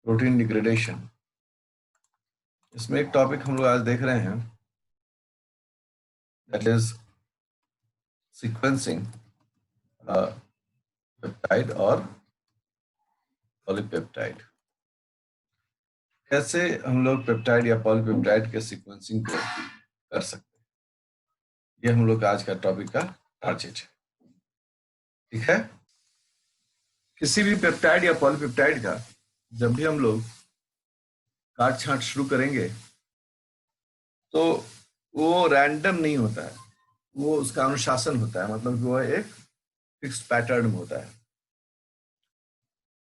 Protein degradation. इसमें एक topic हम लोग आज देख रहे हैं, दैट इज सीक्वेंसिंग पेप्टाइड और पॉलीपेप्टाइड। कैसे हम लोग पेप्टाइड या पॉलीपेप्टाइड के सीक्वेंसिंग को कर सकते हैं, ये हम लोग का आज का टॉपिक का टारगेट है। ठीक है, किसी भी पेप्टाइड या पॉलीपेप्टाइड का जब भी हम लोग काट छांट शुरू करेंगे तो वो रैंडम नहीं होता है, वो उसका अनुशासन होता है, मतलब कि वो एक फिक्स पैटर्न में होता है।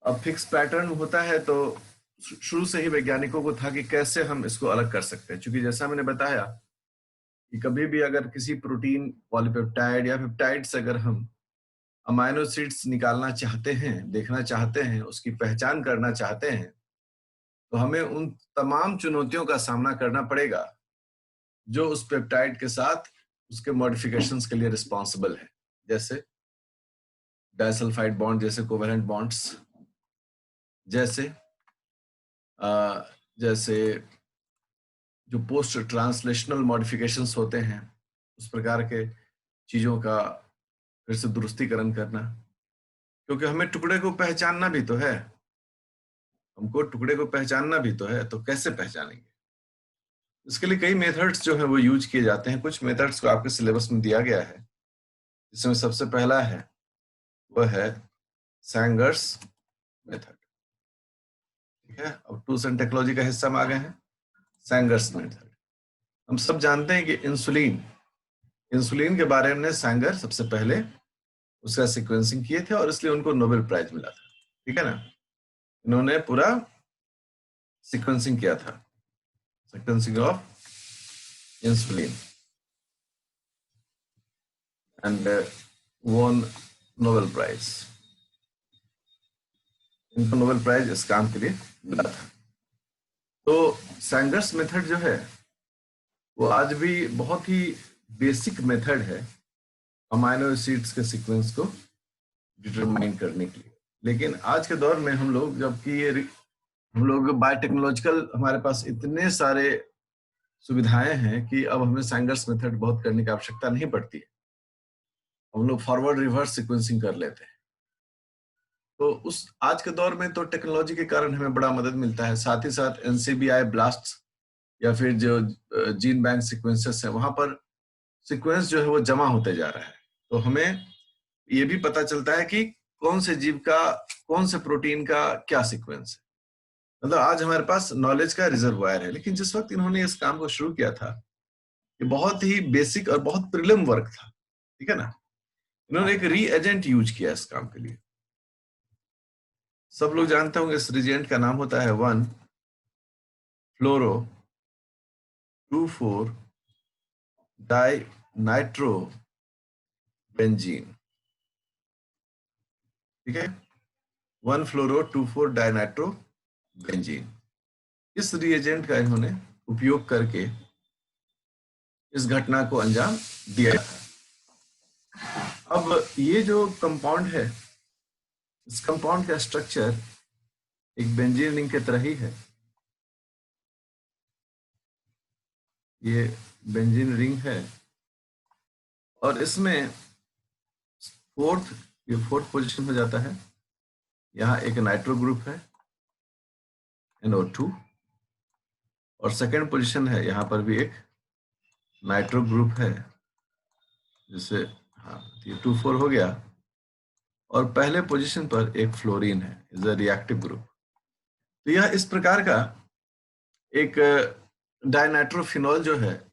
अब फिक्स पैटर्न होता है तो शुरू से ही वैज्ञानिकों को था कि कैसे हम इसको अलग कर सकते हैं, क्योंकि जैसा मैंने बताया कि कभी भी अगर किसी प्रोटीन, पॉलीपेप्टाइड या पेप्टाइड से अगर हम अमाइनो एसिड्स निकालना चाहते हैं, देखना चाहते हैं, उसकी पहचान करना चाहते हैं, तो हमें उन तमाम चुनौतियों का सामना करना पड़ेगा जो उस पेप्टाइड के साथ उसके मॉडिफिकेशंस के लिए रिस्पॉन्सिबल है, जैसे डाइसल्फाइड बॉन्ड, जैसे कोवेलेंट बॉन्ड्स, जैसे जैसे जो पोस्ट ट्रांसलेशनल मॉडिफिकेशंस होते हैं, उस प्रकार के चीजों का फिर से दुरुस्तीकरण करना, क्योंकि हमें टुकड़े को पहचानना भी तो है, हमको टुकड़े को पहचानना भी तो है, तो कैसे पहचानेंगे? इसके लिए कई मेथड्स जो है वो यूज किए जाते हैं। कुछ मेथड्स को आपके सिलेबस में दिया गया है, जिसमें सबसे पहला है वह है सैंगर्स मेथड। ठीक है, अब टूल्स एंड टेक्नोलॉजी का हिस्सा में आ गए हैं सैंगर्स मेथड। हम सब जानते हैं कि इंसुलिन के बारे में सैंगर सबसे पहले उसका सीक्वेंसिंग किए थे और इसलिए उनको नोबेल प्राइज मिला था। ठीक है ना, इन्होंने पूरा सीक्वेंसिंग किया था, sequencing of insulin, and won Nobel prize. इनको नोबेल प्राइज इस काम के लिए मिला था। तो सैंगर्स मेथड जो है वो आज भी बहुत ही बेसिक मेथड है अमाइनो एसिड्स के सीक्वेंस को डिटरमाइन करने के लिए। लेकिन आज के दौर में हम लोग, जबकि हम लोग बायोटेक्नोलॉजिकल, हमारे पास इतने सारे सुविधाएं हैं कि अब हमें सैंगर्स मेथड बहुत करने की आवश्यकता नहीं पड़ती है, हम लोग फॉरवर्ड रिवर्स सीक्वेंसिंग कर लेते हैं। तो उस आज के दौर में तो टेक्नोलॉजी के कारण हमें बड़ा मदद मिलता है। साथ ही साथ एनसीबीआई ब्लास्ट या फिर जो जीन बैंक सीक्वेंसेस है, वहां पर सीक्वेंस जो है वो जमा होते जा रहा है, तो हमें ये भी पता चलता है कि कौन से जीव का, कौन से प्रोटीन का क्या सीक्वेंस है। मतलब आज हमारे पास नॉलेज का रिजर्वायर है। लेकिन जिस वक्त इन्होंने इस काम को शुरू किया था, ये बहुत ही बेसिक और बहुत प्रिलिम वर्क था। ठीक है ना, इन्होंने एक री एजेंट यूज किया इस काम के लिए। सब लोग जानते होंगे इस रिजेंट का नाम होता है 1-फ्लोरो-2,4-डाइनाइट्रोबेंजीन। ठीक है, 1-फ्लोरो-2,4-डाइनाइट्रोबेंजीन। इस रिएजेंट का इन्होंने उपयोग करके इस घटना को अंजाम दिया था। अब ये जो कंपाउंड है, इस कंपाउंड का स्ट्रक्चर एक बेंजीन रिंग की तरह ही है। ये बेंजीन रिंग है और इसमें फोर्थ पोजीशन में जाता है। यहाँ एक नाइट्रो ग्रुप है NO2, और सेकेंड पोजीशन है, यहाँ पर भी एक नाइट्रो ग्रुप है, जिससे हाँ ये 2,4 हो गया। और पहले पोजीशन पर एक फ्लोरीन है, इज अ रिएक्टिव ग्रुप। तो यह इस प्रकार का एक डाइनाइट्रोफिनॉल जो है,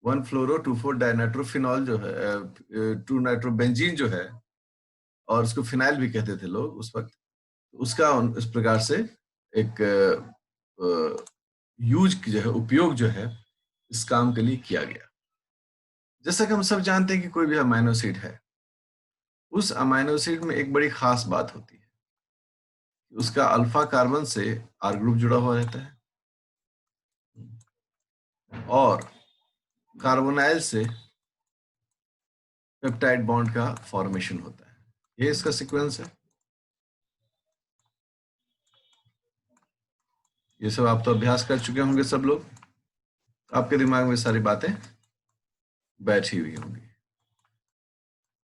1-फ्लोरो-2,4-डाइनाइट्रोफिनॉल जो है, 2-नाइट्रोबेंजीन जो है, और उसको फिनाइल भी कहते थे लोग उस वक्त, उसका इस प्रकार से एक यूज जो है, उपयोग जो है इस काम के लिए किया गया। जैसा कि हम सब जानते हैं कि कोई भी अमाइनो एसिड है, उस अमाइनो एसिड में एक बड़ी खास बात होती है, उसका अल्फा कार्बन से R ग्रुप जुड़ा हुआ रहता है और कार्बोनाइल से पेप्टाइड बॉन्ड का फॉर्मेशन होता है। ये इसका सीक्वेंस है। ये सब आप तो अभ्यास कर चुके होंगे सब लोग, आपके दिमाग में सारी बातें बैठी हुई होंगी।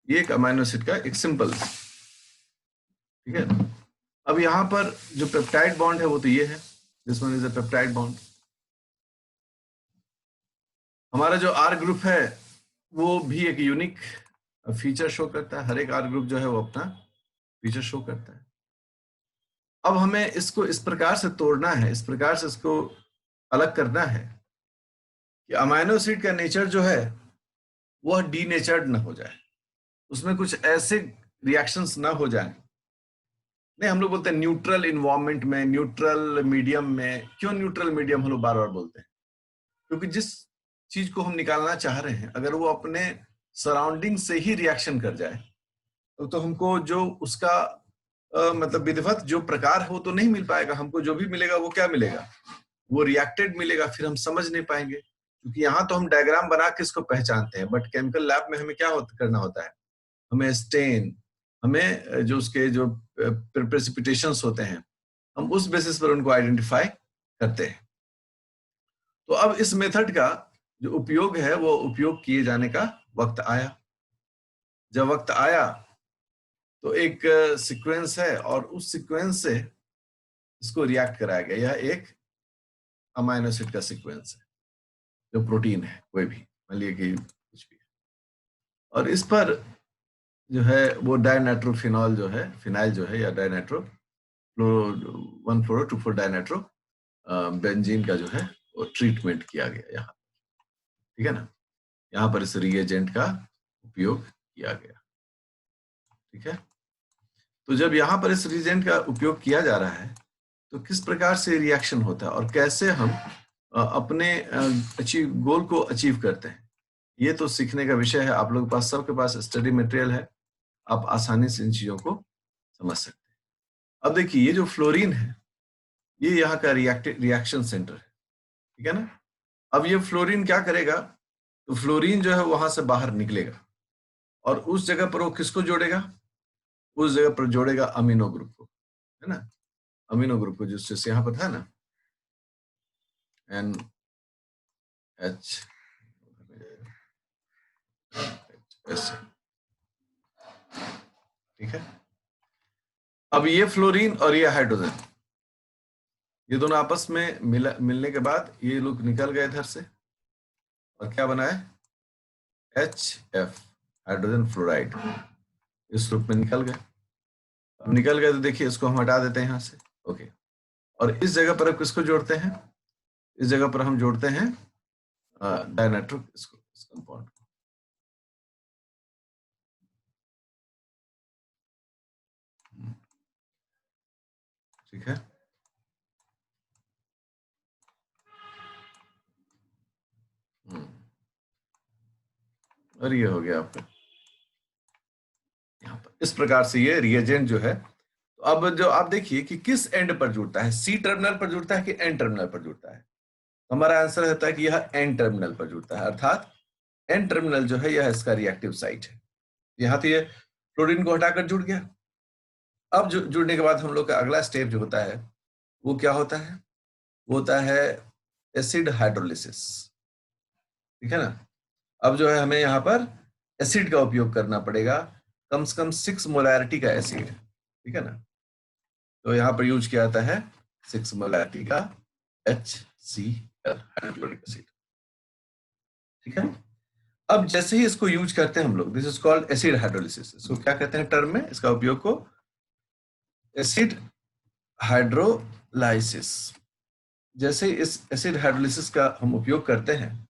ये एक अमीनो एसिड का एक सिंपल, ठीक है। अब यहाँ पर जो पेप्टाइड बॉन्ड है वो तो ये है, this one is a peptide bond. हमारा जो आर ग्रुप है वो भी एक यूनिक फीचर शो करता है, हर एक आर ग्रुप जो है वो अपना फीचर शो करता है। अब हमें इसको इस प्रकार से तोड़ना है, इस प्रकार से इसको अलग करना है कि अमीनो एसिड का नेचर जो है वह डीनेचर्ड ना हो जाए, उसमें कुछ ऐसे रिएक्शंस ना हो जाए। नहीं, हम लोग बोलते हैं न्यूट्रल इन्वायरमेंट में, न्यूट्रल मीडियम में। क्यों न्यूट्रल मीडियम हम लोग बार बार बोलते हैं? क्योंकि जिस चीज को हम निकालना चाह रहे हैं अगर वो अपने सराउंडिंग से ही रिएक्शन कर जाए तो हमको जो उसका मतलब विधिवत जो प्रकार है वो तो नहीं मिल पाएगा। हमको जो भी मिलेगा वो क्या मिलेगा, वो रिएक्टेड मिलेगा, फिर हम समझ नहीं पाएंगे। क्योंकि यहाँ तो हम डायग्राम बना के इसको पहचानते हैं, बट केमिकल लैब में हमें क्या करना होता है, हमें स्टेन, हमें जो उसके जो प्रेसिपिटेशंस होते हैं हम उस बेसिस पर उनको आइडेंटिफाई करते हैं। तो अब इस मेथड का जो उपयोग है वो उपयोग किए जाने का वक्त आया। जब वक्त आया तो एक सीक्वेंस है और उस सीक्वेंस से इसको रिएक्ट कराया गया। यह एक अमीनो एसिड का सीक्वेंस है, जो प्रोटीन है कोई भी, मान लिया कि कुछ भी, और इस पर जो है वो डाइनाइट्रोफिनॉल जो है, फिनाइल जो है, या डाइनाइट्रो 1,4,2,4 डाइनाइट्रो बेंजीन का जो है वो ट्रीटमेंट किया गया यहाँ, ठीक है ना। यहाँ पर इस रिएजेंट का उपयोग किया गया, ठीक है। तो जब यहाँ पर इस रिएजेंट का उपयोग किया जा रहा है तो किस प्रकार से रिएक्शन होता है और कैसे हम अपने गोल को अचीव करते हैं, ये तो सीखने का विषय है। आप लोग पास, सबके पास स्टडी मटेरियल है, आप आसानी से इन चीजों को समझ सकते हैं। अब देखिए, ये जो फ्लोरीन है ये यहाँ का रिएक्शन सेंटर है, ठीक है ना। अब ये फ्लोरीन क्या करेगा, तो फ्लोरीन जो है वहां से बाहर निकलेगा और उस जगह पर वो किसको जोड़ेगा, उस जगह पर जोड़ेगा अमीनो ग्रुप को, है ना। अमीनो ग्रुप को जिससे यहाँ पर था ना NH, ठीक है। अब ये फ्लोरीन और ये हाइड्रोजन, ये दोनों आपस में मिलने के बाद ये लोग निकल गए इधर से और क्या बना है, HF, हाइड्रोजन फ्लोराइड, इस रूप में निकल गए। अब निकल गए तो देखिए इसको हम हटा देते हैं यहाँ से, ओके। और इस जगह पर अब किसको जोड़ते हैं, इस जगह पर हम जोड़ते हैं डाइनाइट्रो इसको, इस कंपाउंड को, ठीक है। और ये हो गया आपका यहाँ पर। इस प्रकार से ये रिएजेंट जो है, तो अब जो आप देखिए कि किस एंड पर जुड़ता है, सी टर्मिनल पर जुड़ता है कि एन टर्मिनल पर जुड़ता है। हमारा आंसर रहता है कि यह एन टर्मिनल पर जुड़ता है, अर्थात एन टर्मिनल जो है यह इसका रिएक्टिव साइट है। यहाँ तो ये फ्लोरीन को हटाकर जुड़ गया। अब जुड़ने के बाद हम लोग का अगला स्टेप जो होता है वो क्या होता है, वो होता है एसिड हाइड्रोलिसिस, ठीक है ना। अब जो है हमें यहाँ पर एसिड का उपयोग करना पड़ेगा, कम से कम 6 मोलैरिटी का एसिड, ठीक है ना। तो यहाँ पर यूज किया जाता है 6 मोलैरिटी का HCl, हाइड्रोक्लोरिक एसिड, ठीक है। अब जैसे ही इसको यूज करते हैं हम लोग, this is called acid hydrolysis. इसको क्या कहते हैं टर्म में, इसका उपयोग को एसिड हाइड्रोलाइसिस। जैसे इस एसिड हाइड्रोलिसिस का हम उपयोग करते हैं,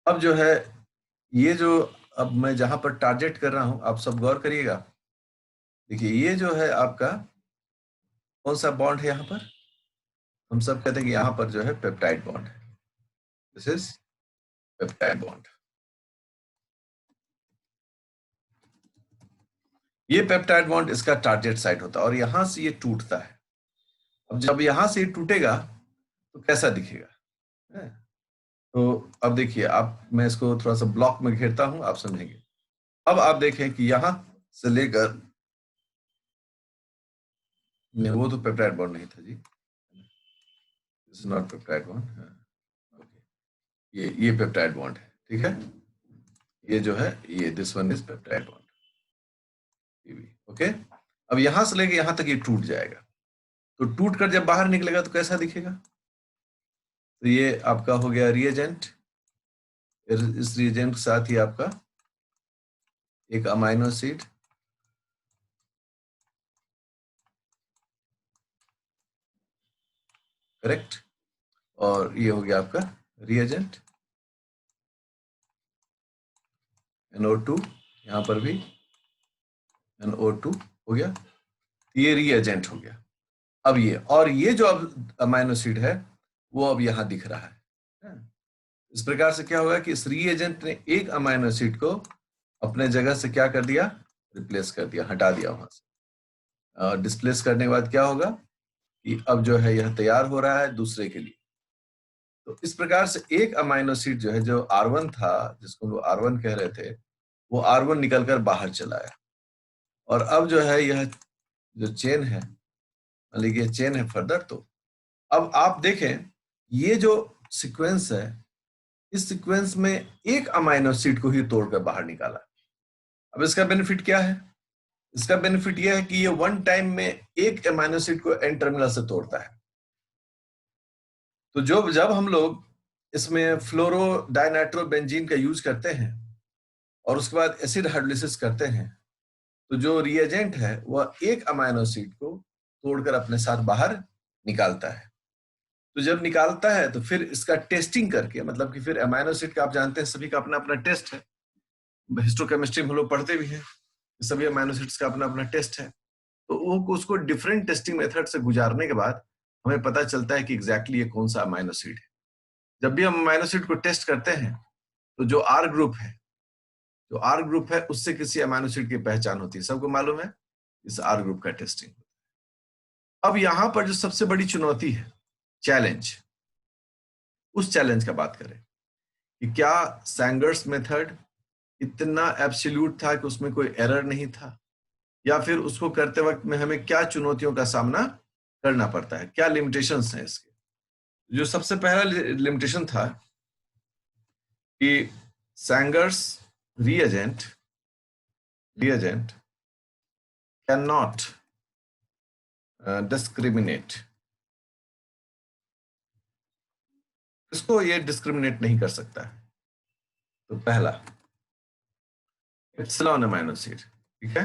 अब जो है ये जो, अब मैं जहां पर टारगेट कर रहा हूं आप सब गौर करिएगा। देखिए ये जो है आपका कौन सा बॉन्ड है, यहाँ पर हम सब कहते हैं कि यहाँ पर जो है पेप्टाइड बॉन्ड है, दिस इज पेप्टाइड बॉन्ड। ये पेप्टाइड बॉन्ड इसका टारगेट साइट होता है और यहां से ये टूटता है। अब जब यहां से ये टूटेगा तो कैसा दिखेगा, तो अब देखिए आप, मैं इसको थोड़ा सा ब्लॉक में घेरता हूं, आप समझेंगे। अब आप देखें कि यहां से लेकर, नहीं वो तो पेप्टाइड बॉन्ड नहीं था जी, this is not peptide bond, okay, ये पेप्टाइड बॉन्ड है, ठीक है, ये जो है ये this one is peptide bond, okay. अब यहां से लेके यहां तक ये टूट जाएगा, तो टूट कर जब बाहर निकलेगा तो कैसा दिखेगा, तो ये आपका हो गया रिएजेंट, इस रिएजेंट के साथ ही आपका एक अमाइनो एसिड, करेक्ट, और ये हो गया आपका रिएजेंट NO2, यहां पर भी NO2 हो गया, ये रिएजेंट हो गया। अब ये और ये जो अब अमाइनो एसिड है वो अब यहां दिख रहा है। इस प्रकार से क्या होगा कि इस रिएजेंट ने एक अमाइनो एसिड को अपने जगह से क्या कर दिया, रिप्लेस कर दिया, हटा दिया वहां से। डिस्प्लेस करने के बाद क्या होगा कि अब जो है यह तैयार हो रहा है दूसरे के लिए। तो इस प्रकार से एक अमाइनो एसिड जो है, जो R1 था, जिसको वो R1 कह रहे थे, वो R1 निकलकर बाहर चला आया। और अब जो है यह जो चेन है, मान लीजिए चेन है फर्दर, तो अब आप देखें ये जो सीक्वेंस है, इस सीक्वेंस में एक अमाइनो एसिड को ही तोड़कर बाहर निकाला। अब इसका बेनिफिट क्या है, इसका बेनिफिट यह है कि ये वन टाइम में एक अमाइनो एसिड को एन टर्मिनल से तोड़ता है। तो जब हम लोग इसमें फ्लोरो डाइनाइट्रोबेंजीन का यूज करते हैं और उसके बाद एसिड हाइड्रोलिसिस करते हैं, तो जो रिएजेंट है वह एक अमाइनो एसिड को तोड़कर अपने साथ बाहर निकालता है। तो जब निकालता है तो फिर इसका टेस्टिंग करके, मतलब कि फिर अमाइनो एसिड का आप जानते हैं सभी का अपना अपना टेस्ट है, हिस्टोकेमिस्ट्री में हम लोग पढ़ते भी हैं, सभी अमाइनो एसिड्स का अपना अपना टेस्ट है। तो वो उसको डिफरेंट टेस्टिंग मेथड से गुजारने के बाद हमें पता चलता है कि एग्जैक्टली ये कौन सा अमाइनो एसिड है। जब भी हम अमाइनो एसिड को टेस्ट करते हैं तो जो आर ग्रुप है, जो आर ग्रुप है उससे किसी अमाइनो एसिड की पहचान होती है, सबको मालूम है, इस आर ग्रुप का टेस्टिंग। अब यहां पर जो सबसे बड़ी चुनौती है, चैलेंज, उस चैलेंज का बात करें कि क्या सैंगर्स मेथड इतना एब्सोल्यूट था कि उसमें कोई एरर नहीं था, या फिर उसको करते वक्त में हमें क्या चुनौतियों का सामना करना पड़ता है, क्या लिमिटेशंस हैं इसके। जो सबसे पहला लिमिटेशन था कि सैंगर्स रिएजेंट कैन नॉट डिस्क्रिमिनेट, इसको ये डिस्क्रिमिनेट नहीं कर सकता है। तो पहला एप्सिलॉन अमाइनो एसिड, ठीक है,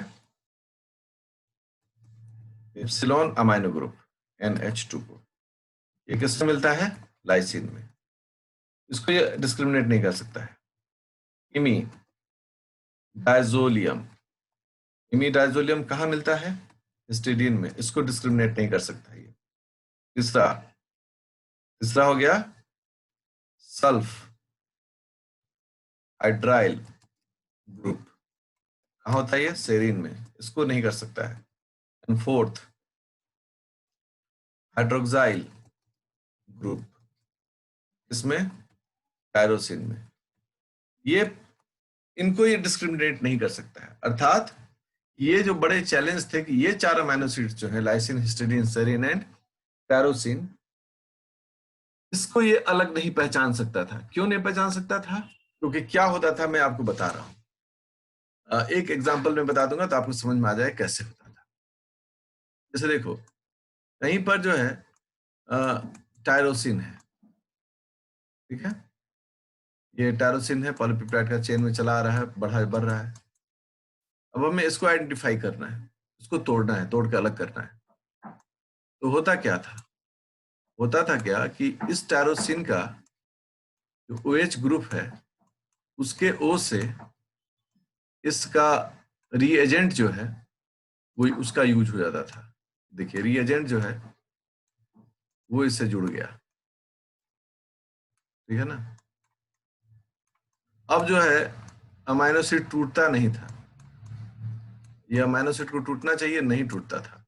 एप्सिलॉन अमाइनो ग्रुप NH2 को ये किससे मिलता है, लाइसिन में, इसको ये डिस्क्रिमिनेट नहीं कर सकता है। इमी डायजोलियम, इमीडाइजोलियम कहाँ मिलता है, हिस्टिडीन में, इसको डिस्क्रिमिनेट नहीं कर सकता ये। तीसरा हो गया सल्फ हाइड्राइल ग्रुप, कहाँ होता है ये, सेरीन में, इसको नहीं कर सकता है। एंड फोर्थ हाइड्रोक्साइल ग्रुप, इसमें टायरोसिन में, ये इनको ये डिस्क्रिमिनेट नहीं कर सकता है। अर्थात ये जो बड़े चैलेंज थे कि ये चार अमाइनो एसिड्स जो है, lysine, histidine, serine and tyrosine, इसको ये अलग नहीं पहचान सकता था। क्यों नहीं पहचान सकता था, क्योंकि क्या होता था मैं आपको बता रहा हूं, एक एग्जांपल में बता दूंगा तो आपको समझ में आ जाए कैसे होता था। जैसे देखो कहीं पर जो है टायरोसिन है, ठीक है, ये टायरोसिन है, पॉलीपेप्टाइड का चेन में चला आ रहा है, बढ़ रहा है। अब हमें इसको आइडेंटिफाई करना है, इसको तोड़ना है, तोड़ के अलग करना है। तो होता क्या था, होता था क्या कि इस टायरोसिन का जो OH ग्रुप है उसके O से इसका रीएजेंट जो है वो उसका यूज हो जाता था। देखिए रीएजेंट जो है वो इससे जुड़ गया, ठीक है ना। अब जो है अमाइनो एसिड टूटता नहीं था, ये अमाइनो एसिड को टूटना चाहिए, नहीं टूटता था,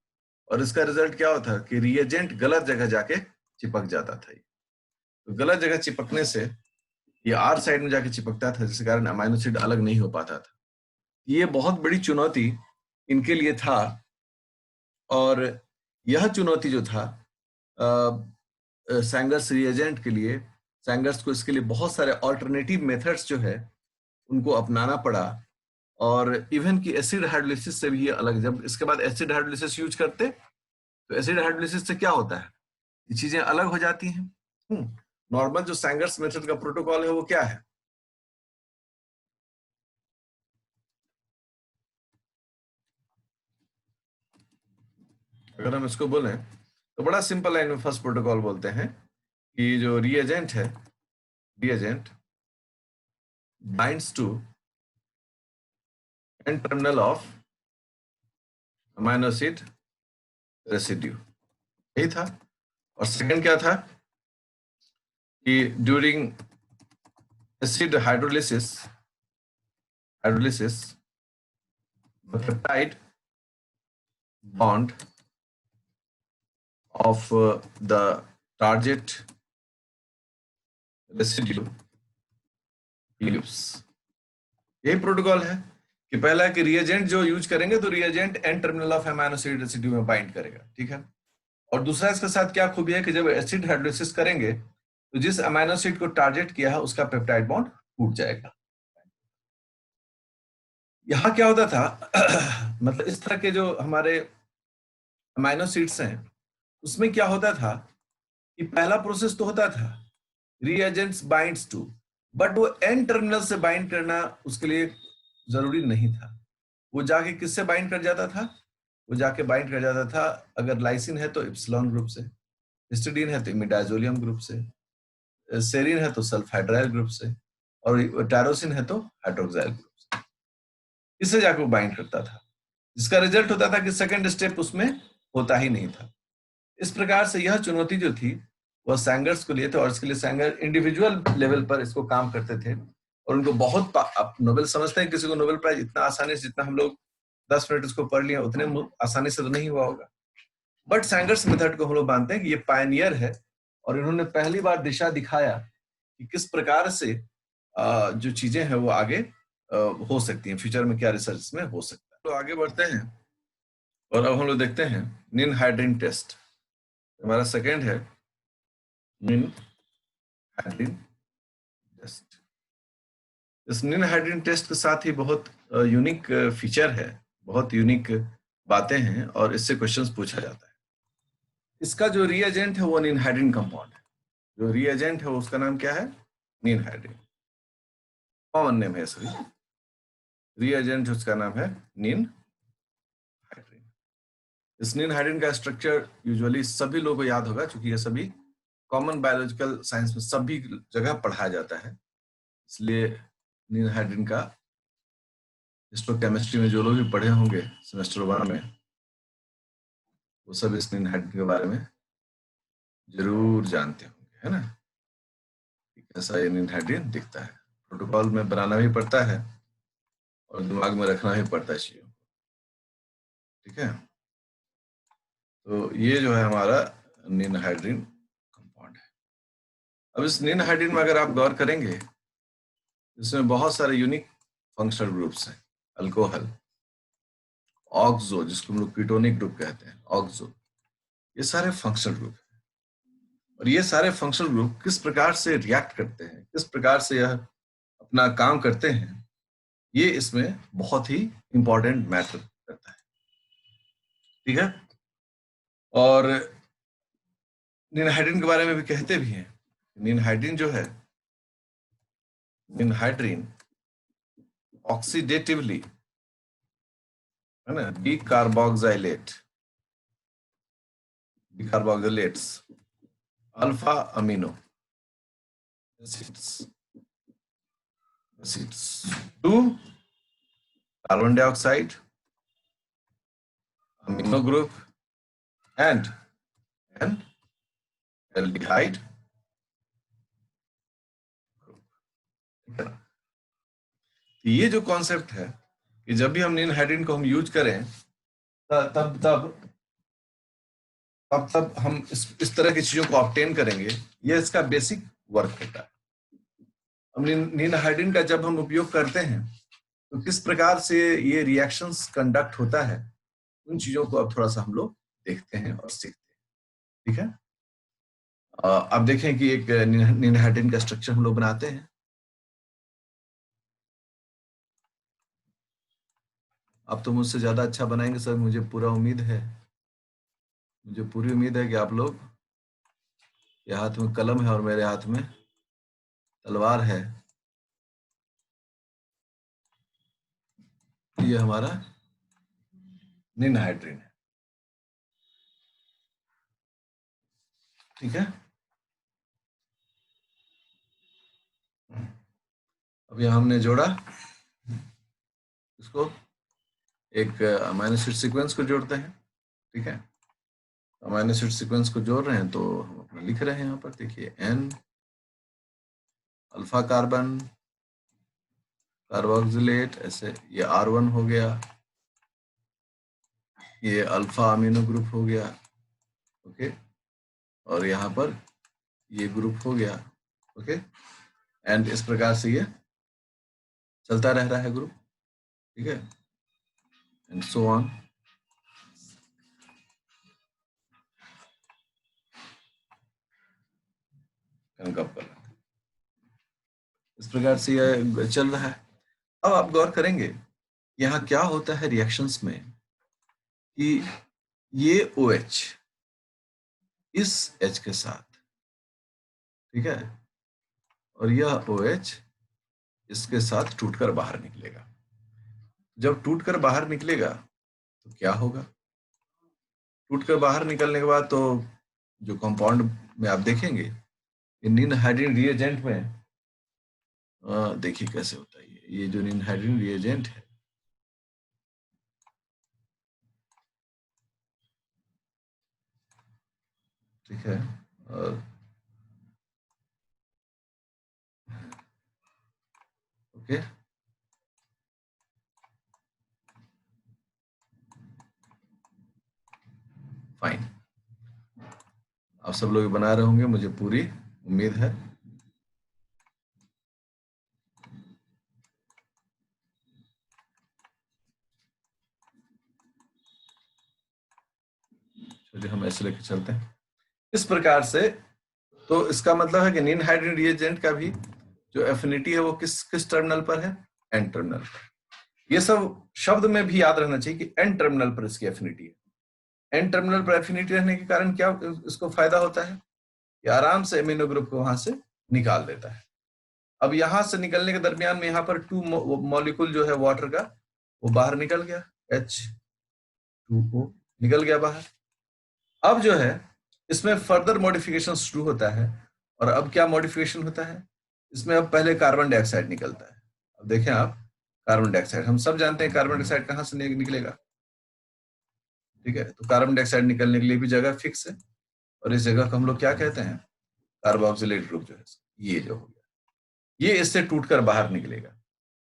और इसका रिजल्ट क्या होता कि रिएजेंट गलत जगह जाके चिपक जाता था। तो गलत जगह चिपकने से ये R साइड में जाके चिपकता था, जिसके कारण अमाइनो एसिड अलग नहीं हो पाता था। ये बहुत बड़ी चुनौती इनके लिए था, और यह चुनौती जो था सैंगर्स रिएजेंट के लिए सैंगर्स को इसके लिए बहुत सारे ऑल्टरनेटिव मेथड्स जो है उनको अपनाना पड़ा, और इवन की एसिड हाइड्रोलिसिस से भी ये अलग। जब इसके बाद एसिड हाइड्रोलिसिस यूज करते तो एसिड हाइड्रोलिसिस से क्या होता है, ये चीजें अलग हो जाती हैं। नॉर्मल जो सैंगर्स मेथड का प्रोटोकॉल है वो क्या है, अगर हम इसको बोलें तो बड़ा सिंपल है। इनमें फर्स्ट प्रोटोकॉल बोलते हैं कि जो रिएजेंट है, reagent binds to N terminal of amino acid residue, यही था। और सेकंड क्या था कि during acid hydrolysis the peptide bond of the target residue leaves। यही प्रोटोकॉल है कि पहला कि रिएजेंट जो यूज करेंगे तो reagent N terminal of amino acid residue में बाइंड करेगा, ठीक है। और दूसरा इसके साथ क्या खूबी है कि जब एसिड हाइड्रोलिसिस करेंगे तो जिस अमीनो एसिड को टारगेट किया है उसका पेप्टाइड बॉन्ड टूट जाएगा। यहां क्या होता था मतलब इस तरह के जो हमारे अमीनो एसिड्स हैं उसमें क्या होता था कि पहला प्रोसेस तो होता था रिएजेंट्स बाइंड्स टू, बट वो एन टर्मिनल से बाइंड करना उसके लिए जरूरी नहीं था। वो जाके किससे बाइंड कर जाता था, वो जाके बाइंड कर जाता था अगर लाइसिन है तो इप्सिलॉन ग्रुप से, हिस्टिडीन है तो इमिडाजोलियम ग्रुप से, सेरीन है तो सल्फाइड्राइल ग्रुप से, और टायरोसिन है तो हाइड्रोक्साइल ग्रुप से। इससे जाके वो बाइंड करता था, जिसका रिजल्ट होता था कि सेकंड स्टेप उसमें होता ही नहीं था। इस प्रकार से यह चुनौती जो थी वह सैंगर्स को लिए थे, और इसके लिए सैंगर इंडिविजुअल लेवल पर इसको काम करते थे, और उनको बहुत नोबेल समझते हैं किसी को नोबेल प्राइज इतना आसानी से, जितना हम लोग 10 मिनट इसको पढ़ लिया उतने आसानी से तो नहीं हुआ होगा। बट सैंगर्स मेथड को हम लोग मानते हैं कि ये पायनियर है, और इन्होंने पहली बार दिशा दिखाया कि किस प्रकार से जो चीजें हैं वो आगे हो सकती हैं, फ्यूचर में क्या रिसर्च में हो सकता है। तो आगे बढ़ते हैं और अब हम लोग देखते हैं निन हाइड्रीन टेस्ट। हमारा सेकेंड है निन हाइड्रीन टेस्ट। इस निन हाइड्रीन टेस्ट के साथ ही बहुत यूनिक फीचर है, बहुत यूनिक बातें हैं, और इससे क्वेश्चंस पूछा जाता है। इसका जो रिएजेंट है वो निन हाइड्रीन कंपाउंड है। जो रिएजेंट है उसका नाम क्या है, निन हाइड्रीन, कॉमन नेम है सभी। रिएजेंट उसका नाम है निन हाइड्रीन। इस निन हाइड्रीन का स्ट्रक्चर यूजुअली सभी लोगों को याद होगा, क्योंकि ये सभी कॉमन बायोलॉजिकल साइंस में सभी जगह पढ़ाया जाता है। इसलिए निन हाइड्रीन का हिस्टोकेमिस्ट्री में जो लोग भी पढ़े होंगे सेमेस्टर 1 में, वो सब इस निन हाइड्रीन के बारे में जरूर जानते होंगे, है ना। कैसा ये निन हाइड्रीन दिखता है, प्रोटोकॉल में बनाना भी पड़ता है और दिमाग में रखना भी पड़ता है चीजों को, ठीक है। तो ये जो है हमारा निन हाइड्रीन कंपाउंड है। अब इस निन हाइड्रीन में अगर आप गौर करेंगे, इसमें बहुत सारे यूनिक फंक्शनल ग्रुप्स हैं। अल्कोहल, ऑक्सो जिसको हम लोग कीटोनिक ग्रुप कहते हैं, ऑक्सो, ये सारे फंक्शनल ग्रुप हैं। और ये सारे फंक्शनल ग्रुप किस प्रकार से रिएक्ट करते हैं, किस प्रकार से यह अपना काम करते हैं, ये इसमें बहुत ही इंपॉर्टेंट मैटर करता है, ठीक है। और निन हाइड्रीन के बारे में भी कहते भी हैं। निन हाइड्रीन जो है, निन हाइड्रीन ऑक्सीडेटिवली, है ना, decarboxylates alpha amino acids to carbon dioxide, amino group, and aldehyde group। ये जो कॉन्सेप्ट है कि जब भी हम निन हाइड्रीन को हम यूज करें तब तब तब तब हम इस तरह की चीजों को ऑब्टेन करेंगे, ये इसका बेसिक वर्क होता है। अब निन हाइड्रीन का जब हम उपयोग करते हैं तो किस प्रकार से ये रिएक्शंस कंडक्ट होता है, उन चीजों को अब थोड़ा सा हम लोग देखते हैं और सीखते हैं, ठीक है। अब देखें कि एक निनहाइड्रीन का स्ट्रक्चर हम लोग बनाते हैं। आप तो मुझसे ज्यादा अच्छा बनाएंगे सर, मुझे पूरा उम्मीद है, मुझे पूरी उम्मीद है कि आप लोग के हाथ में कलम है और मेरे हाथ में तलवार है। ये हमारा निनहाइड्रीन है, ठीक है। अब यह हमने जोड़ा इसको, एक अमीनो एसिड सीक्वेंस को जोड़ते हैं, ठीक है। अमीनो एसिड सीक्वेंस को जोड़ रहे हैं तो हम अपना लिख रहे हैं यहाँ पर, देखिए N अल्फा कार्बन कार्बोक्सिलेट, ऐसे ये R1 हो गया, ये अल्फा अमीनो ग्रुप हो गया, ओके, और यहाँ पर ये ग्रुप हो गया, ओके, एंड इस प्रकार से ये चलता रह रहा है ग्रुप, ठीक है, एंड सो ऑन। इस प्रकार से ये चल रहा है। अब आप गौर करेंगे यहाँ क्या होता है रिएक्शंस में कि ये OH इस H के साथ, ठीक है, और यह OH इसके साथ टूटकर बाहर निकलेगा। जब टूटकर बाहर निकलेगा तो क्या होगा? टूटकर बाहर निकलने के बाद तो जो कंपाउंड में आप देखेंगे निनहाइड्रीन रिएजेंट में, देखिए कैसे होता है ये जो निनहाइड्रीन रिएजेंट है, ठीक है, और ओके, फाइन, आप सब लोग बना रहे होंगे, मुझे पूरी उम्मीद है। चलिए हम ऐसे लेके चलते हैं इस प्रकार से। तो इसका मतलब है कि निनहाइड्रीन रिएजेंट का भी जो एफिनिटी है वो किस किस टर्मिनल पर है? एन टर्मिनल पर। ये सब शब्द में भी याद रहना चाहिए कि एन टर्मिनल पर इसकी एफिनिटी है। एन टर्मिनल पर एफिनिटी रहने के कारण क्या इसको फायदा होता है? ये आराम से एमिनो ग्रुप को वहां से निकाल देता है। अब यहां से निकलने के दरमियान में यहाँ पर 2 मॉलिक्यूल जो है वाटर का वो बाहर निकल गया, H2O निकल गया बाहर। अब जो है इसमें फर्दर मॉडिफिकेशन शुरू होता है, और अब क्या मॉडिफिकेशन होता है इसमें? अब पहले कार्बन डाइऑक्साइड निकलता है। अब देखें आप, कार्बन डाइऑक्साइड हम सब जानते हैं कार्बन डाइऑक्साइड कहाँ से निकलेगा, ठीक है। तो कार्बन डाइऑक्साइड निकलने के लिए भी जगह फिक्स है, और इस जगह को हम लोग क्या कहते हैं? कार्बोक्सिलेट ग्रुप जो है, ये जो हो गया, ये इससे टूटकर बाहर निकलेगा।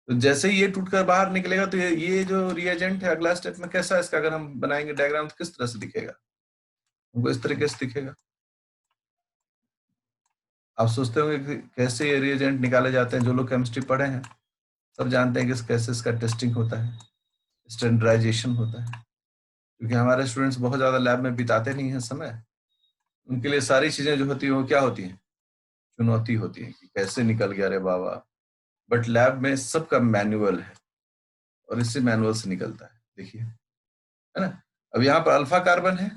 तो जैसे ही ये टूटकर बाहर निकलेगा तो ये जो रिएजेंट है अगला स्टेप में कैसा है इसका, अगर हम बनाएंगे डायग्राम तो किस तरह से दिखेगा? हमको इस तरीके से दिखेगा। आप सोचते होंगे कि कैसे ये रिएजेंट निकाले जाते हैं, जो लोग केमिस्ट्री पढ़े हैं सब जानते हैं कि कैसे इसका टेस्टिंग होता है, स्टैंडर्डाइजेशन होता है। क्योंकि हमारे स्टूडेंट्स बहुत ज्यादा लैब में बिताते नहीं है समय, उनके लिए सारी चीजें जो होती है वो क्या होती हैं? चुनौती होती है कि कैसे निकल गया रे बाबा। बट लैब में सबका मैनुअल है, और इससे मैनुअल से निकलता है, देखिए, है ना। अब यहाँ पर अल्फा कार्बन है,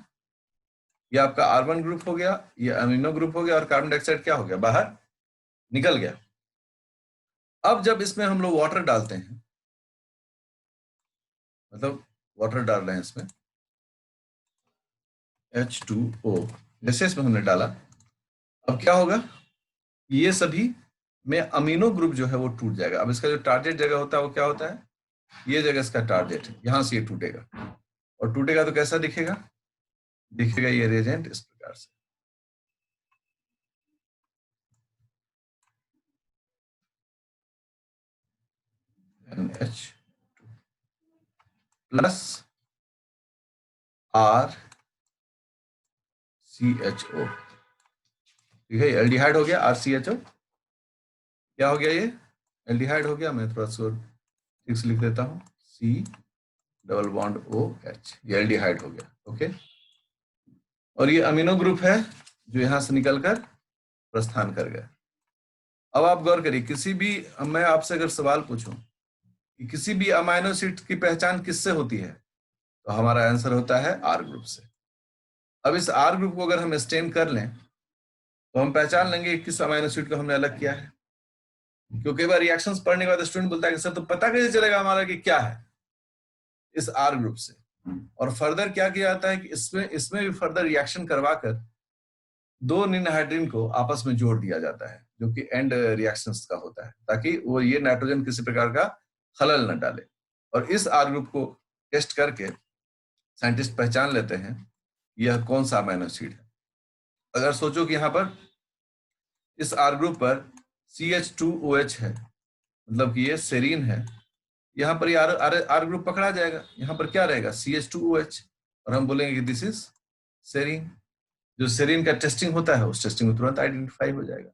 ये आपका R1 ग्रुप हो गया, ये अमीनो ग्रुप हो गया, और कार्बन डाइऑक्साइड क्या हो गया? बाहर निकल गया। अब जब इसमें हम लोग वाटर डालते हैं, मतलब वाटर डाल रहे हैं इसमें H2O, जैसे इसमें हमने डाला, अब क्या होगा? ये सभी में अमीनो ग्रुप जो है वो टूट जाएगा। अब इसका जो टारगेट जगह होता है वो क्या होता है? ये जगह इसका टारगेट है, यहां से ये टूटेगा, और टूटेगा तो कैसा दिखेगा? दिखेगा ये रिएजेंट इस प्रकार से, NH प्लस RCHO, ठीक है, एल्डिहाइड हो गया RCHO। क्या हो गया? ये एल्डिहाइड हो गया। मैं थोड़ा सा ठीक से लिख देता हूँ, C डबल बॉन्ड OH, ये एल्डिहाइड हो गया, ओके। और ये अमीनो ग्रुप है जो यहां से निकलकर प्रस्थान कर गया। अब आप गौर करिए, किसी भी, मैं आपसे अगर सवाल पूछूं कि किसी भी अमाइनो एसिड की पहचान किससे होती है, तो हमारा आंसर होता है आर ग्रुप से। अब इस आर ग्रुप को अगर हम स्टेन कर लें तो हम पहचान लेंगे किस अमाइनो एसिड को हमने अलग किया है। क्योंकि कई बार रिएक्शंस पढ़ने के बाद स्टूडेंट बोलता है कि सर तो पता कैसे चलेगा हमारा कि क्या है, इस आर ग्रुप से। और फर्दर क्या किया जाता है कि इसमें भी फर्दर रिएक्शन करवाकर दो निम्न हाइड्रोजन को आपस में जोड़ दिया जाता है, जो कि एंड रिएक्शंस का होता है, ताकि वो ये नाइट्रोजन किसी प्रकार का खलल न डाले। और इस आर ग्रुप को टेस्ट करके साइंटिस्ट पहचान लेते हैं यह कौन सा अमीनो एसिड है। अगर सोचो कि यहाँ पर इस आर ग्रुप पर CH2OH है, मतलब कि ये सेरीन है, यहाँ पर ये आर ग्रुप पकड़ा जाएगा, यहाँ पर क्या रहेगा CH2OH, और हम बोलेंगे कि दिस इज सेरीन। जो सेरीन का टेस्टिंग होता है उस टेस्टिंग में तुरंत आइडेंटिफाई हो जाएगा।